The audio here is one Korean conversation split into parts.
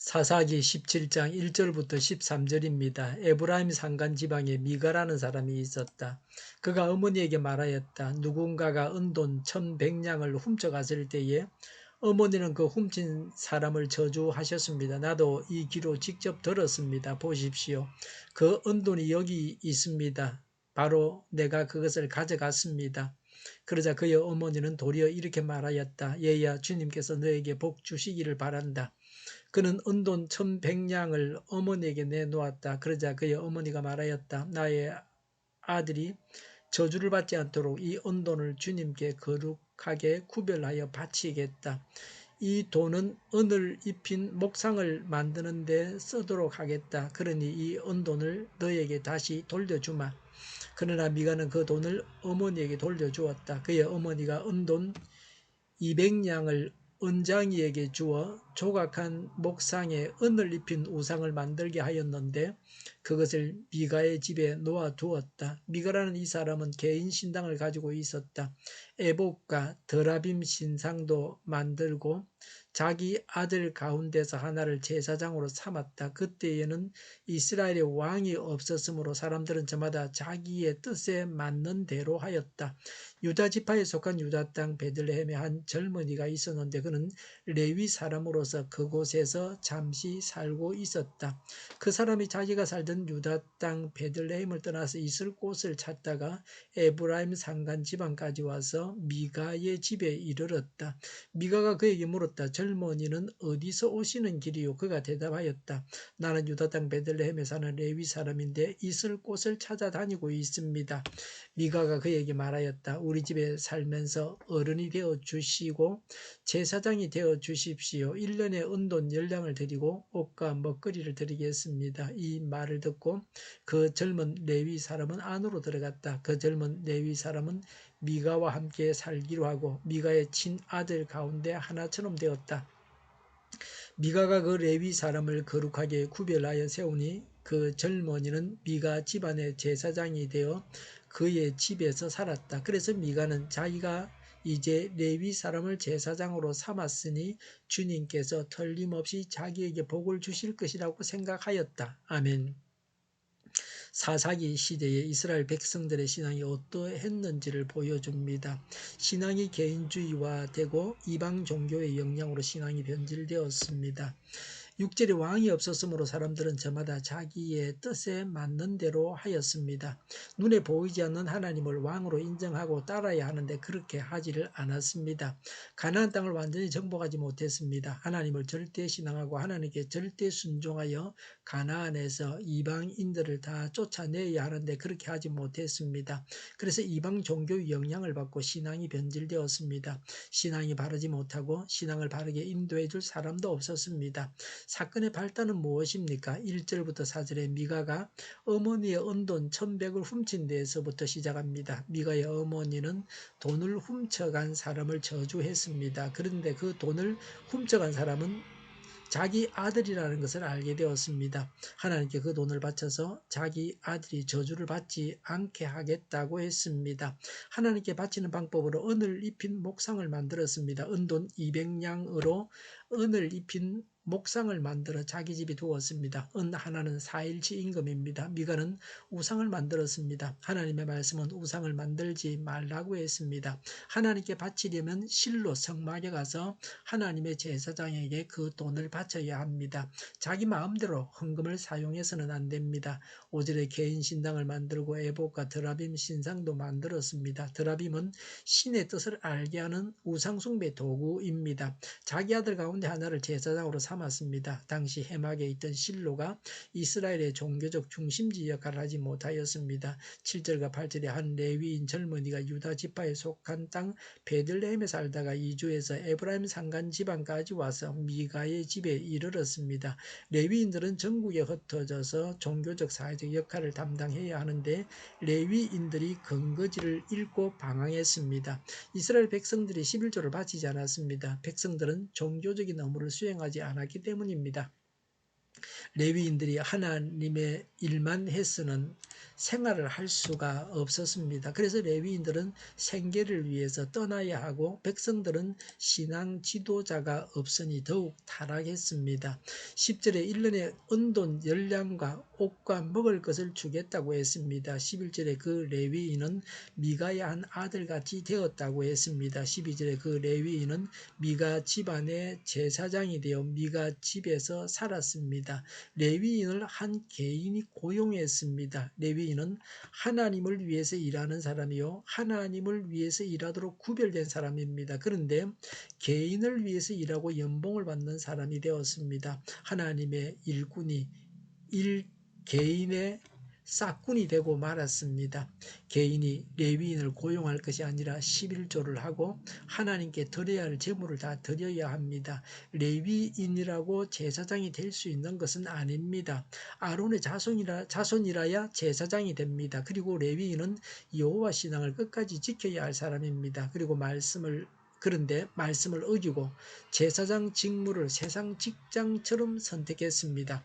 사사기 17장 1절부터 13절입니다. 에브라임 산간 지방에 미가라는 사람이 있었다. 그가 어머니에게 말하였다. 누군가가 은돈 1100냥을 훔쳐갔을 때에 어머니는 그 훔친 사람을 저주하셨습니다. 나도 이 귀로 직접 들었습니다. 보십시오. 그 은돈이 여기 있습니다. 바로 내가 그것을 가져갔습니다. 그러자 그의 어머니는 도리어 이렇게 말하였다. 얘야, 주님께서 너에게 복 주시기를 바란다. 그는 은돈 1100냥을 어머니에게 내놓았다. 그러자 그의 어머니가 말하였다. 나의 아들이 저주를 받지 않도록 이 은돈을 주님께 거룩하게 구별하여 바치겠다. 이 돈은 은을 입힌 목상을 만드는 데 쓰도록 하겠다. 그러니 이 은돈을 너에게 다시 돌려주마. 그러나 미가는 그 돈을 어머니에게 돌려주었다. 그의 어머니가 은돈 200냥을 은장이에게 주어 조각한 목상에 은을 입힌 우상을 만들게 하였는데 그것을 미가의 집에 놓아두었다. 미가라는 이 사람은 개인 신당을 가지고 있었다. 에봇과 드라빔 신상도 만들고 자기 아들 가운데서 하나를 제사장으로 삼았다. 그때에는 이스라엘에 왕이 없었으므로 사람들은 저마다 자기의 뜻에 맞는 대로 하였다. 유다 지파에 속한 유다 땅 베들레헴에 한 젊은이가 있었는데 그는 레위 사람으로서 그곳에서 잠시 살고 있었다. 그 사람이 자기가 살던 유다 땅 베들레헴을 떠나서 있을 곳을 찾다가 에브라임 산간 지방까지 와서 미가의 집에 이르렀다. 미가가 그에게 물었다. 젊은이는 어디서 오시는 길이요? 그가 대답하였다. 나는 유다 땅 베들레헴에 사는 레위 사람인데 있을 곳을 찾아다니고 있습니다. 미가가 그에게 말하였다. 우리 집에 살면서 어른이 되어 주시고 제사장이 되어 주십시오. 1년에 은돈 10냥을 드리고 옷과 먹거리를 드리겠습니다. 이 말을 듣고 그 젊은 레위 사람은 안으로 들어갔다. 그 젊은 레위 사람은 미가와 함께 살기로 하고 미가의 친아들 가운데 하나처럼 되었다. 미가가 그 레위 사람을 거룩하게 구별하여 세우니 그 젊은이는 미가 집안의 제사장이 되어 그의 집에서 살았다. 그래서 미가는 자기가 이제 레위 사람을 제사장으로 삼았으니 주님께서 틀림없이 자기에게 복을 주실 것이라고 생각하였다. 아멘. 사사기 시대에 이스라엘 백성들의 신앙이 어떠했는지를 보여줍니다. 신앙이 개인주의화되고 이방 종교의 영향으로 신앙이 변질되었습니다. 6절에 왕이 없었으므로 사람들은 저마다 자기의 뜻에 맞는 대로 하였습니다. 눈에 보이지 않는 하나님을 왕으로 인정하고 따라야 하는데 그렇게 하지를 않았습니다. 가나안 땅을 완전히 정복하지 못했습니다. 하나님을 절대 신앙하고 하나님께 절대 순종하여 가나안에서 이방인들을 다 쫓아내야 하는데 그렇게 하지 못했습니다. 그래서 이방 종교의 영향을 받고 신앙이 변질되었습니다. 신앙이 바르지 못하고 신앙을 바르게 인도해 줄 사람도 없었습니다. 사건의 발단은 무엇입니까? 1절부터 4절에 미가가 어머니의 은돈 1100을 훔친 데에서부터 시작합니다. 미가의 어머니는 돈을 훔쳐간 사람을 저주했습니다. 그런데 그 돈을 훔쳐간 사람은 자기 아들이라는 것을 알게 되었습니다. 하나님께 그 돈을 바쳐서 자기 아들이 저주를 받지 않게 하겠다고 했습니다. 하나님께 바치는 방법으로 은을 입힌 목상을 만들었습니다. 은돈 200냥으로 은을 입힌 목상을 만들어 자기 집에 두었습니다. 은 하나는 4일치 임금입니다. 미가는 우상을 만들었습니다. 하나님의 말씀은 우상을 만들지 말라고 했습니다. 하나님께 바치려면 실로 성막에 가서 하나님의 제사장에게 그 돈을 바쳐야 합니다. 자기 마음대로 헌금을 사용해서는 안 됩니다. 5절에 개인 신당을 만들고 에봇과 드라빔 신상도 만들었습니다. 드라빔은 신의 뜻을 알게 하는 우상숭배 도구입니다. 자기 아들 가운데 하나를 제사장으로 삼았습니다. 당시 해막에 있던 실로가 이스라엘의 종교적 중심지 역할을 하지 못하였습니다. 7절과 8절에 한 레위인 젊은이가 유다 지파에 속한 땅 베들레헴에 살다가 이주해서 에브라임 산간 지방까지 와서 미가의 집에 이르렀습니다. 레위인들은 전국에 흩어져서 종교적 사회적 역할을 담당해야 하는데 레위인들이 근거지를 잃고 방황했습니다. 이스라엘 백성들이 11조를 바치지 않았습니다. 백성들은 종교적인 업무를 수행하지 않았기 때문입니다. 레위인들이 하나님의 일만 해서는 생활을 할 수가 없었습니다. 그래서 레위인들은 생계를 위해서 떠나야 하고 백성들은 신앙 지도자가 없으니 더욱 타락했습니다. 10절에 1년에 은돈 열량과 옷과 먹을 것을 주겠다고 했습니다. 11절에 그 레위인은 미가의 한 아들같이 되었다고 했습니다. 12절에 그 레위인은 미가 집안의 제사장이 되어 미가 집에서 살았습니다. 레위인을 한 개인이 고용했습니다. 레위인은 하나님을 위해서 일하는 사람이요 하나님을 위해서 일하도록 구별된 사람입니다. 그런데 개인을 위해서 일하고 연봉을 받는 사람이 되었습니다. 하나님의 일꾼이 개인의 싹군이 되고 말았습니다. 개인이 레위인을 고용할 것이 아니라 11조를 하고 하나님께 드려야 할 제물을 다 드려야 합니다. 레위인이라고 제사장이 될 수 있는 것은 아닙니다. 아론의 자손이라야 제사장이 됩니다. 그리고 레위인은 여호와 신앙을 끝까지 지켜야 할 사람입니다. 그리고 그런데 말씀을 어기고 제사장 직무를 세상 직장처럼 선택했습니다.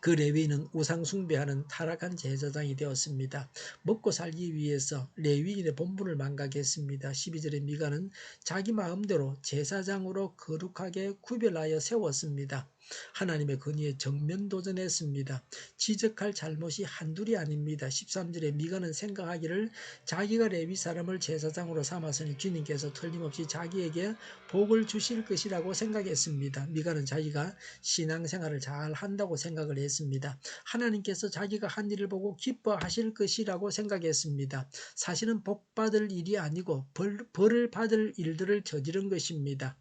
그 레위인은 우상 숭배하는 타락한 제사장이 되었습니다. 먹고 살기 위해서 레위인의 본분을 망각했습니다. 12절에 미가는 자기 마음대로 제사장으로 거룩하게 구별하여 세웠습니다. 하나님의 건의에 정면 도전했습니다. 지적할 잘못이 한둘이 아닙니다. 13절에 미가는 생각하기를 자기가 레위 사람을 제사장으로 삼았으니 주님께서 틀림없이 자기에게 복을 주실 것이라고 생각했습니다. 미가는 자기가 신앙생활을 잘 한다고 생각을 했습니다. 하나님께서 자기가 한 일을 보고 기뻐하실 것이라고 생각했습니다. 사실은 복받을 일이 아니고 벌을 받을 일들을 저지른 것입니다.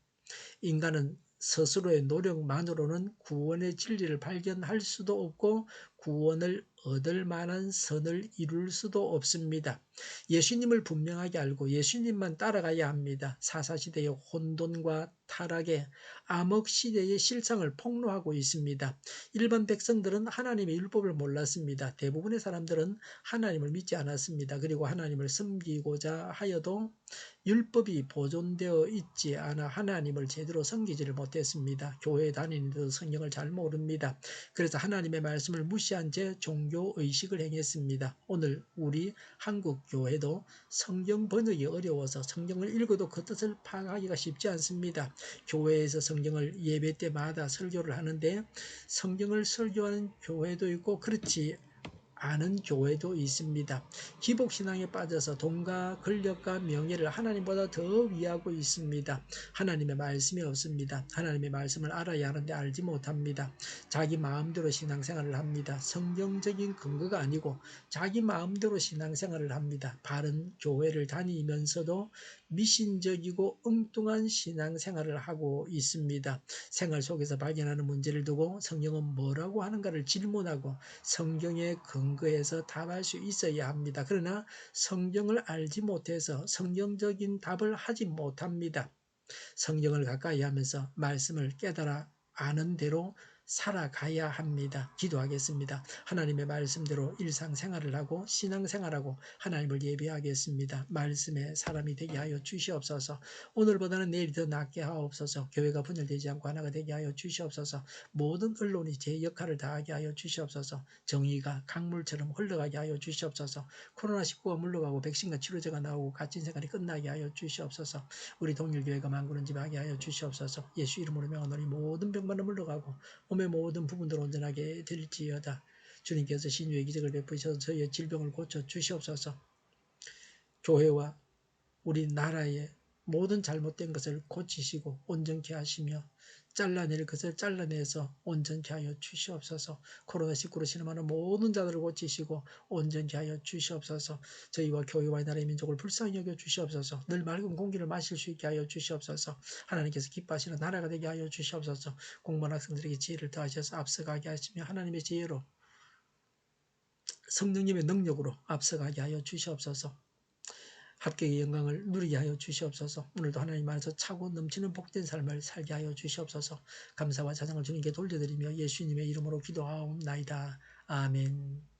인간은 스스로의 노력만으로는 구원의 진리를 발견할 수도 없고 구원을 얻을 만한 선을 이룰 수도 없습니다. 예수님을 분명하게 알고 예수님만 따라가야 합니다. 사사시대의 혼돈과 타락에 암흑시대의 실상을 폭로하고 있습니다. 일반 백성들은 하나님의 율법을 몰랐습니다. 대부분의 사람들은 하나님을 믿지 않았습니다. 그리고 하나님을 섬기고자 하여도 율법이 보존되어 있지 않아 하나님을 제대로 섬기지를 못했습니다. 교회 다니는데도 성경을 잘 모릅니다. 그래서 하나님의 말씀을 무시한 채 종교의식을 행했습니다. 오늘 우리 한국 교회도 성경 번역이 어려워서 성경을 읽어도 그 뜻을 파악하기가 쉽지 않습니다. 교회에서 성경을 예배 때마다 설교를 하는데 성경을 설교하는 교회도 있고 그렇지 않은 교회도 있습니다. 기복신앙에 빠져서 돈과 권력과 명예를 하나님보다 더 위하고 있습니다. 하나님의 말씀이 없습니다. 하나님의 말씀을 알아야 하는데 알지 못합니다. 자기 마음대로 신앙생활을 합니다. 성경적인 근거가 아니고 자기 마음대로 신앙생활을 합니다. 바른 교회를 다니면서도 미신적이고 엉뚱한 신앙생활을 하고 있습니다. 생활 속에서 발견하는 문제를 두고 성경은 뭐라고 하는가를 질문하고 성경의 근거에서 답할 수 있어야 합니다. 그러나 성경을 알지 못해서 성경적인 답을 하지 못합니다. 성경을 가까이 하면서 말씀을 깨달아 아는 대로 살아가야 합니다. 기도하겠습니다. 하나님의 말씀대로 일상생활을 하고 신앙생활하고 하나님을 예배하겠습니다. 말씀의 사람이 되게 하여 주시옵소서. 오늘보다는 내일이 더 낫게 하옵소서. 교회가 분열되지 않고 하나가 되게 하여 주시옵소서. 모든 언론이 제 역할을 다하게 하여 주시옵소서. 정의가 강물처럼 흘러가게 하여 주시옵소서. 코로나19가 물러가고 백신과 치료제가 나오고 갇힌 생활이 끝나게 하여 주시옵소서. 우리 동일교회가 만구는 집하게 하여 주시옵소서. 예수 이름으로 명하노니 모든 병만은 물러가고 몸의 모든 부분들 온전하게 될지어다. 주님께서 신유의 기적을 베푸셔서 저희의 질병을 고쳐 주시옵소서. 교회와 우리 나라의 모든 잘못된 것을 고치시고 온전케 하시며 잘라낼 것을 잘라내서 온전케 하여 주시옵소서. 코로나19로 신음하는 모든 자들을 고치시고 온전케 하여 주시옵소서. 저희와 교회와 나라의 민족을 불쌍히 여겨 주시옵소서. 늘 맑은 공기를 마실 수 있게 하여 주시옵소서. 하나님께서 기뻐하시는 나라가 되게 하여 주시옵소서. 공부한 학생들에게 지혜를 더하셔서 앞서가게 하시며 하나님의 지혜로 성령님의 능력으로 앞서가게 하여 주시옵소서. 합격의 영광을 누리게 하여 주시옵소서. 오늘도 하나님 안에서 차고 넘치는 복된 삶을 살게 하여 주시옵소서. 감사와 찬양을 주님께 돌려드리며 예수님의 이름으로 기도하옵나이다. 아멘.